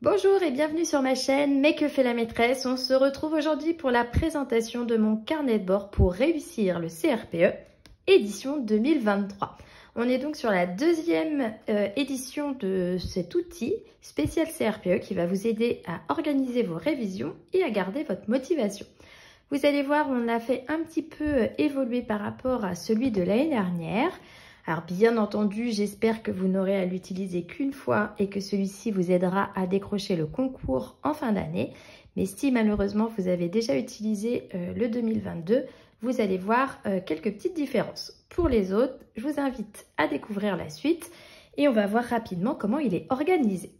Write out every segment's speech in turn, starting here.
Bonjour et bienvenue sur ma chaîne Mais que fait la maîtresse? On se retrouve aujourd'hui pour la présentation de mon carnet de bord pour réussir le CRPE édition 2023. On est donc sur la deuxième édition de cet outil spécial CRPE qui va vous aider à organiser vos révisions et à garder votre motivation. Vous allez voir, on l'a fait un petit peu évoluer par rapport à celui de l'année dernière. Alors bien entendu, j'espère que vous n'aurez à l'utiliser qu'une fois et que celui-ci vous aidera à décrocher le concours en fin d'année. Mais si malheureusement vous avez déjà utilisé le 2022, vous allez voir quelques petites différences. Pour les autres, je vous invite à découvrir la suite et on va voir rapidement comment il est organisé.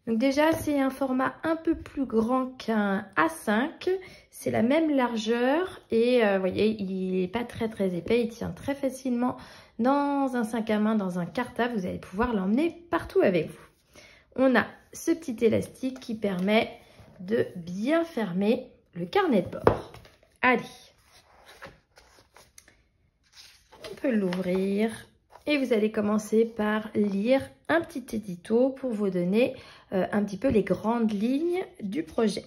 Donc déjà, c'est un format un peu plus grand qu'un A5. C'est la même largeur et vous voyez, il n'est pas très épais. Il tient très facilement dans un sac à main, dans un cartable. Vous allez pouvoir l'emmener partout avec vous. On a ce petit élastique qui permet de bien fermer le carnet de bord. Allez, on peut l'ouvrir. Et vous allez commencer par lire un petit édito pour vous donner un petit peu les grandes lignes du projet.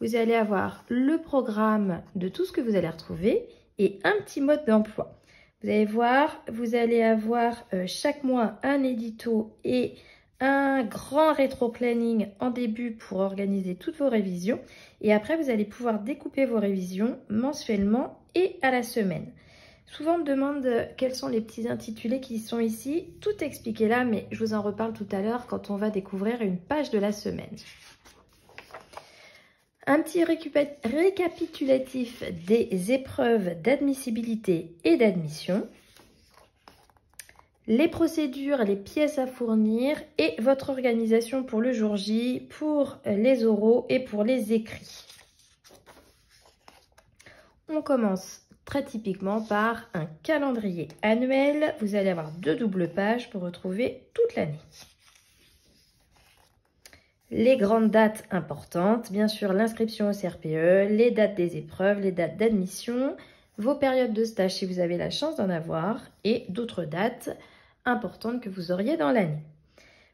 Vous allez avoir le programme de tout ce que vous allez retrouver et un petit mode d'emploi. Vous allez voir, vous allez avoir chaque mois un édito et un grand rétro-planning en début pour organiser toutes vos révisions. Et après, vous allez pouvoir découper vos révisions mensuellement et à la semaine. Souvent, on me demande quels sont les petits intitulés qui sont ici. Tout est expliqué là, mais je vous en reparle tout à l'heure quand on va découvrir une page de la semaine. Un petit récapitulatif des épreuves d'admissibilité et d'admission, les procédures, les pièces à fournir et votre organisation pour le jour J, pour les oraux et pour les écrits. On commence très typiquement par un calendrier annuel. Vous allez avoir 2 doubles pages pour retrouver toute l'année. Les grandes dates importantes, bien sûr l'inscription au CRPE, les dates des épreuves, les dates d'admission, vos périodes de stage si vous avez la chance d'en avoir et d'autres dates importantes que vous auriez dans l'année.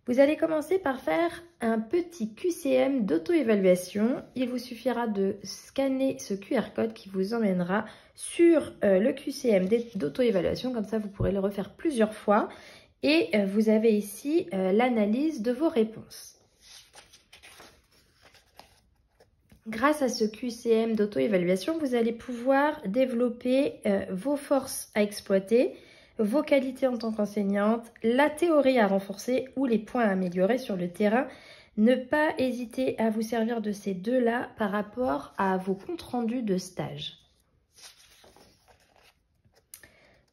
Vous allez commencer par faire un petit QCM d'auto-évaluation. Il vous suffira de scanner ce QR code qui vous emmènera sur le QCM d'auto-évaluation. Comme ça, vous pourrez le refaire plusieurs fois. Et vous avez ici l'analyse de vos réponses. Grâce à ce QCM d'auto-évaluation, vous allez pouvoir développer vos forces à exploiter, vos qualités en tant qu'enseignante, la théorie à renforcer ou les points à améliorer sur le terrain. Ne pas hésiter à vous servir de ces deux-là par rapport à vos comptes rendus de stage.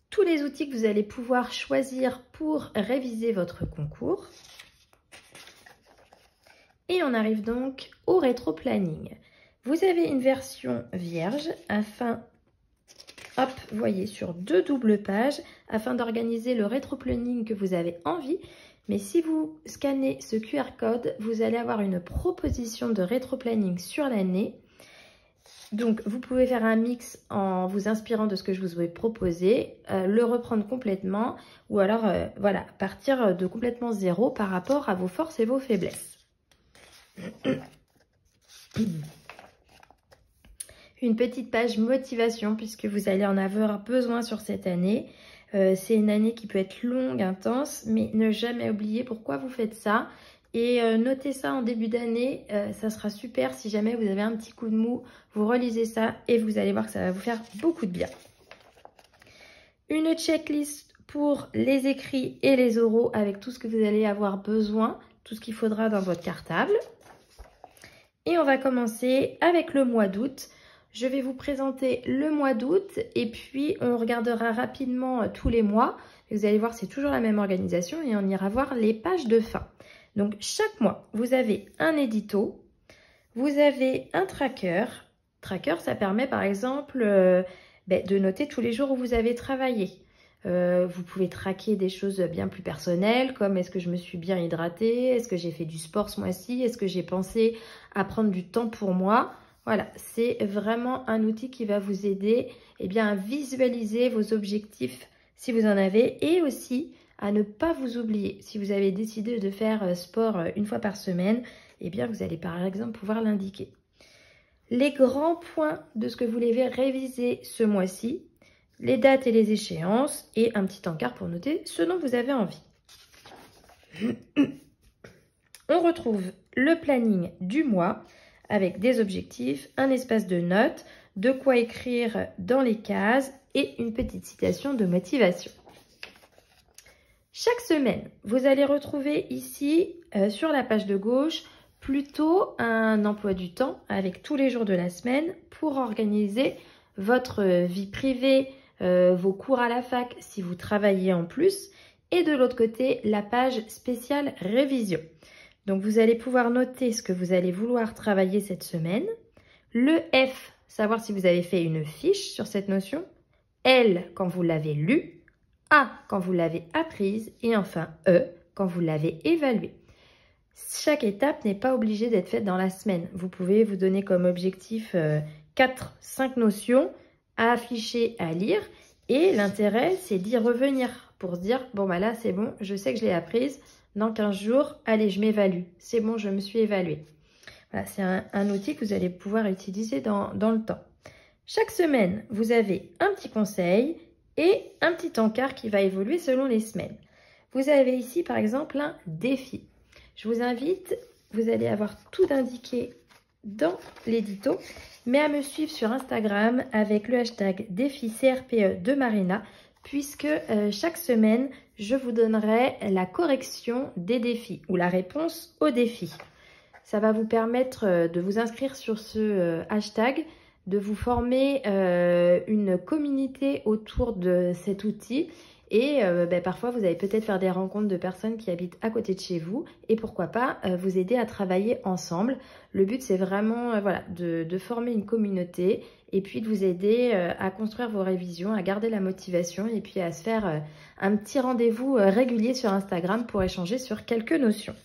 Tous les outils que vous allez pouvoir choisir pour réviser votre concours. Et on arrive donc au rétro-planning. Vous avez une version vierge afin, hop, vous voyez, sur 2 doubles pages, afin d'organiser le rétro-planning que vous avez envie. Mais si vous scannez ce QR code, vous allez avoir une proposition de rétro-planning sur l'année. Donc, vous pouvez faire un mix en vous inspirant de ce que je vous ai proposé, le reprendre complètement, ou alors, voilà, partir de complètement zéro par rapport à vos forces et vos faiblesses. Une petite page motivation puisque vous allez en avoir besoin sur cette année. C'est une année qui peut être longue, intense, mais ne jamais oublier pourquoi vous faites ça. Et notez ça en début d'année, ça sera super. Si jamais vous avez un petit coup de mou, vous relisez ça et vous allez voir que ça va vous faire beaucoup de bien. Une checklist pour les écrits et les oraux avec tout ce que vous allez avoir besoin, tout ce qu'il faudra dans votre cartable. Et on va commencer avec le mois d'août. Je vais vous présenter le mois d'août et puis on regardera rapidement tous les mois. Vous allez voir, c'est toujours la même organisation et on ira voir les pages de fin. Donc, chaque mois, vous avez un édito, vous avez un tracker. Tracker, ça permet par exemple de noter tous les jours où vous avez travaillé. Vous pouvez traquer des choses bien plus personnelles comme est-ce que je me suis bien hydratée, est-ce que j'ai fait du sport ce mois-ci, est-ce que j'ai pensé à prendre du temps pour moi. Voilà, c'est vraiment un outil qui va vous aider à visualiser vos objectifs si vous en avez et aussi à ne pas vous oublier. Si vous avez décidé de faire sport une fois par semaine, eh bien vous allez par exemple pouvoir l'indiquer. Les grands points de ce que vous voulez réviser ce mois-ci, les dates et les échéances et un petit encart pour noter ce dont vous avez envie. On retrouve le planning du mois avec des objectifs, un espace de notes, de quoi écrire dans les cases et une petite citation de motivation. Chaque semaine, vous allez retrouver ici sur la page de gauche plutôt un emploi du temps avec tous les jours de la semaine pour organiser votre vie privée, vos cours à la fac si vous travaillez en plus, et de l'autre côté, la page spéciale révision. Donc, vous allez pouvoir noter ce que vous allez vouloir travailler cette semaine. Le F, savoir si vous avez fait une fiche sur cette notion. L, quand vous l'avez lu. A, quand vous l'avez apprise. Et enfin, E, quand vous l'avez évaluée. Chaque étape n'est pas obligée d'être faite dans la semaine. Vous pouvez vous donner comme objectif 4-5 notions à afficher, à lire. Et l'intérêt, c'est d'y revenir pour se dire, bon, bah là, c'est bon, je sais que je l'ai apprise. Dans 15 jours, allez, je m'évalue. C'est bon, je me suis évaluée. Voilà, c'est un outil que vous allez pouvoir utiliser dans le temps. Chaque semaine, vous avez un petit conseil et un petit encart qui va évoluer selon les semaines. Vous avez ici, par exemple, un défi. Je vous invite, vous allez avoir tout indiqué dans l'édito, mais à me suivre sur Instagram avec le hashtag défi CRPE de Marina, puisque chaque semaine, je vous donnerai la correction des défis ou la réponse aux défis. Ça va vous permettre de vous inscrire sur ce hashtag, de vous former une communauté autour de cet outil et parfois vous allez peut-être faire des rencontres de personnes qui habitent à côté de chez vous et pourquoi pas vous aider à travailler ensemble. Le but c'est vraiment voilà, de former une communauté et puis de vous aider à construire vos révisions, à garder la motivation et puis à se faire un petit rendez-vous régulier sur Instagram pour échanger sur quelques notions.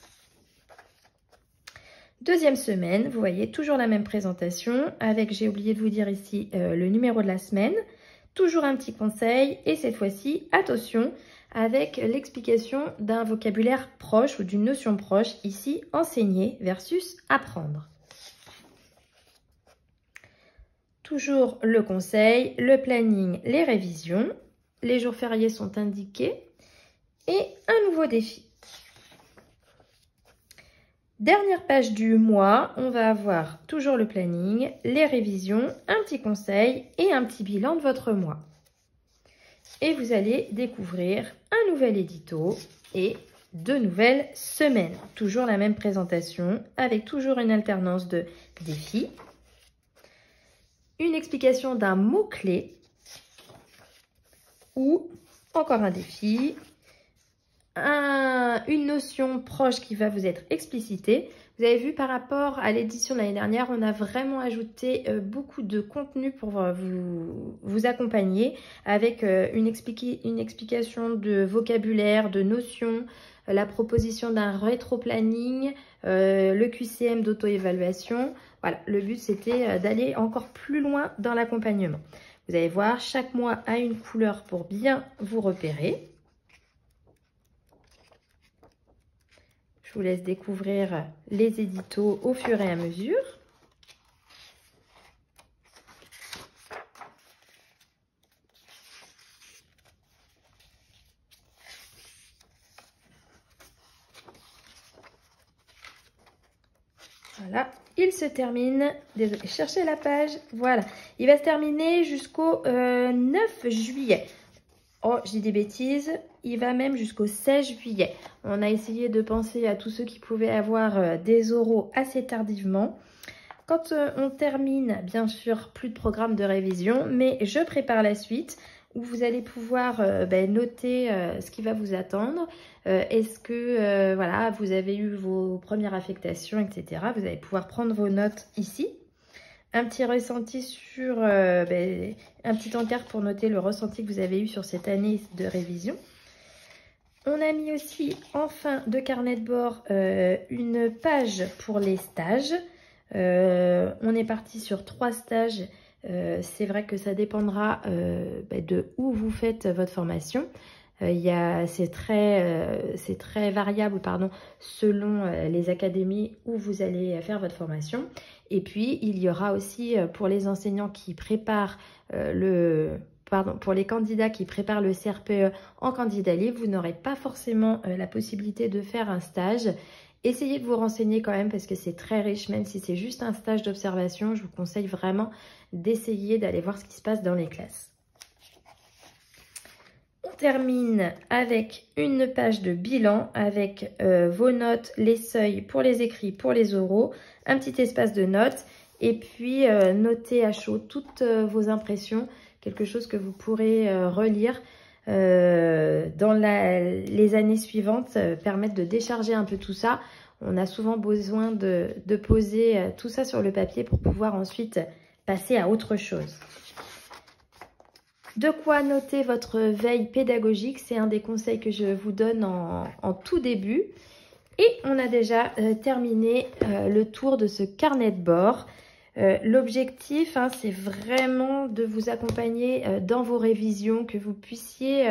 Deuxième semaine, vous voyez toujours la même présentation avec, j'ai oublié de vous dire ici, le numéro de la semaine. Toujours un petit conseil et cette fois-ci, attention, avec l'explication d'un vocabulaire proche ou d'une notion proche, ici enseigner versus apprendre. Toujours le conseil, le planning, les révisions, les jours fériés sont indiqués et un nouveau défi. Dernière page du mois, on va avoir toujours le planning, les révisions, un petit conseil et un petit bilan de votre mois. Et vous allez découvrir un nouvel édito et 2 nouvelles semaines. Toujours la même présentation avec toujours une alternance de défis, une explication d'un mot-clé ou encore un défi, une notion proche qui va vous être explicitée. Vous avez vu par rapport à l'édition de l'année dernière, on a vraiment ajouté beaucoup de contenu pour vous accompagner avec une explication de vocabulaire, de notions, la proposition d'un rétro-planning, le QCM d'auto-évaluation. Voilà, le but c'était d'aller encore plus loin dans l'accompagnement. Vous allez voir, chaque mois a une couleur pour bien vous repérer. Je vous laisse découvrir les éditos au fur et à mesure. Voilà, il se termine, désolé, cherchez la page, voilà. Il va se terminer jusqu'au 9 juillet. Oh, je dis des bêtises, il va même jusqu'au 16 juillet. On a essayé de penser à tous ceux qui pouvaient avoir des oraux assez tardivement. Quand on termine, bien sûr, plus de programme de révision, mais je prépare la suite où vous allez pouvoir noter ce qui va vous attendre. Est-ce que voilà, vous avez eu vos premières affectations, etc. Vous allez pouvoir prendre vos notes ici. Un petit ressenti sur un petit encart pour noter le ressenti que vous avez eu sur cette année de révision. On a mis aussi en fin de carnet de bord une page pour les stages. On est parti sur 3 stages. C'est vrai que ça dépendra de où vous faites votre formation. C'est très variable selon les académies où vous allez faire votre formation. Et puis, il y aura aussi pour les enseignants qui préparent pour les candidats qui préparent le CRPE en candidat libre, vous n'aurez pas forcément la possibilité de faire un stage. Essayez de vous renseigner quand même parce que c'est très riche, même si c'est juste un stage d'observation. Je vous conseille vraiment d'essayer d'aller voir ce qui se passe dans les classes. On termine avec une page de bilan avec vos notes, les seuils pour les écrits, pour les oraux, un petit espace de notes et puis notez à chaud toutes vos impressions, quelque chose que vous pourrez relire dans les années suivantes, permettre de décharger un peu tout ça. On a souvent besoin de poser tout ça sur le papier pour pouvoir ensuite passer à autre chose. De quoi noter votre veille pédagogique, c'est un des conseils que je vous donne en tout début. Et on a déjà terminé le tour de ce carnet de bord. L'objectif, c'est vraiment de vous accompagner dans vos révisions, que vous puissiez...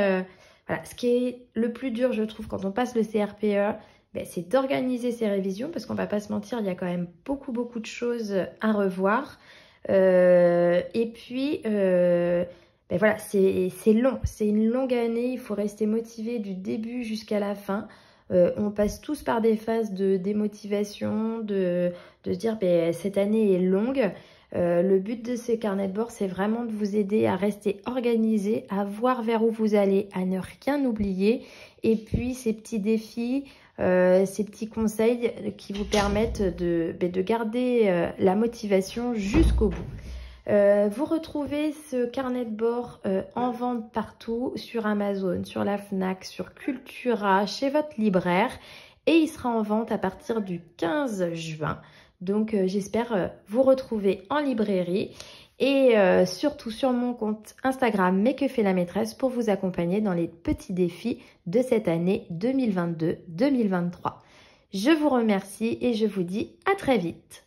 voilà, ce qui est le plus dur, je trouve, quand on passe le CRPE, c'est d'organiser ses révisions, parce qu'on ne va pas se mentir, il y a quand même beaucoup de choses à revoir. Et puis... voilà, c'est long, c'est une longue année, il faut rester motivé du début jusqu'à la fin. On passe tous par des phases de démotivation, de se dire cette année est longue. Le but de ces carnets de bord, c'est vraiment de vous aider à rester organisé, à voir vers où vous allez, à ne rien oublier. Et puis ces petits défis, ces petits conseils qui vous permettent de garder la motivation jusqu'au bout. Vous retrouvez ce carnet de bord en vente partout, sur Amazon, sur la Fnac, sur Cultura, chez votre libraire. Et il sera en vente à partir du 15 juin. Donc j'espère vous retrouver en librairie. Et surtout sur mon compte Instagram Mais que fait la maîtresse pour vous accompagner dans les petits défis de cette année 2022-2023. Je vous remercie et je vous dis à très vite.